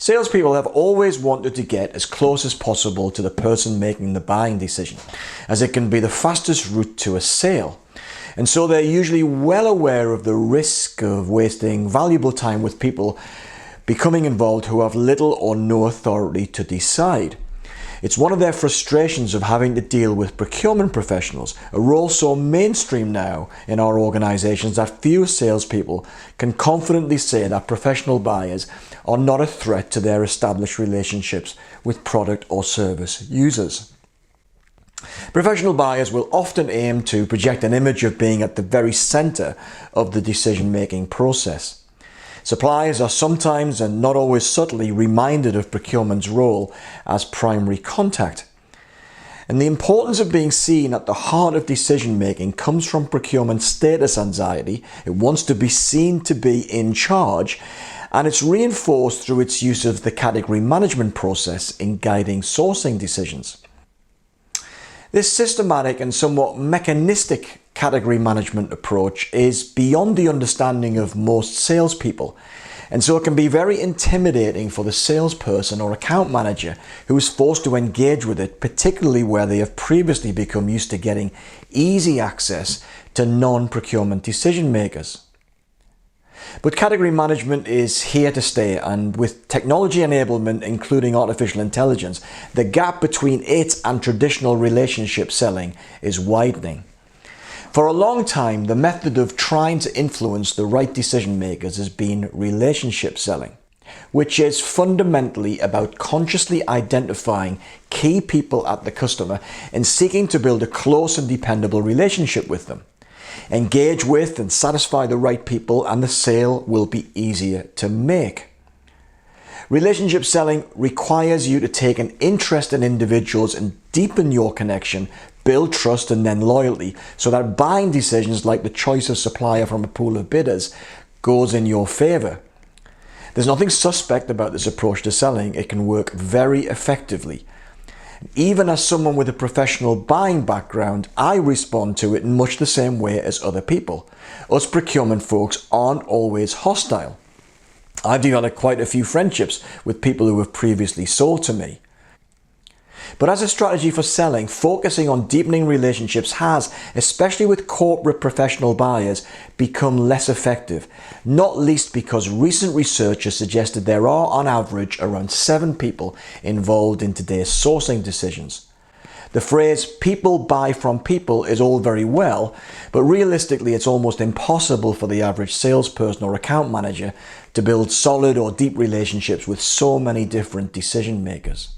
Salespeople have always wanted to get as close as possible to the person making the buying decision, as it can be the fastest route to a sale. And so they're usually well aware of the risk of wasting valuable time with people becoming involved who have little or no authority to decide. It's one of their frustrations of having to deal with procurement professionals, a role so mainstream now in our organisations that few salespeople can confidently say that professional buyers are not a threat to their established relationships with product or service users. Professional buyers will often aim to project an image of being at the very centre of the decision-making process. Suppliers are sometimes, and not always subtly, reminded of procurement's role as primary contact. And the importance of being seen at the heart of decision-making comes from procurement's status anxiety. It wants to be seen to be in charge, and it's reinforced through its use of the category management process in guiding sourcing decisions. This systematic and somewhat mechanistic category management approach is beyond the understanding of most salespeople, and so it can be very intimidating for the salesperson or account manager who is forced to engage with it, particularly where they have previously become used to getting easy access to non-procurement decision makers. But category management is here to stay, and with technology enablement, including artificial intelligence, the gap between it and traditional relationship selling is widening. For a long time, the method of trying to influence the right decision makers has been relationship selling, which is fundamentally about consciously identifying key people at the customer and seeking to build a close and dependable relationship with them. Engage with and satisfy the right people, and the sale will be easier to make. Relationship selling requires you to take an interest in individuals and deepen your connection, build trust and then loyalty, so that buying decisions like the choice of supplier from a pool of bidders goes in your favour. There's nothing suspect about this approach to selling. It can work very effectively. Even as someone with a professional buying background, I respond to it in much the same way as other people. Us procurement folks aren't always hostile. I've developed quite a few friendships with people who have previously sold to me. But as a strategy for selling, focusing on deepening relationships has, especially with corporate professional buyers, become less effective, not least because recent research has suggested there are on average around 7 people involved in today's sourcing decisions. The phrase "people buy from people" is all very well, but realistically it's almost impossible for the average salesperson or account manager to build solid or deep relationships with so many different decision makers.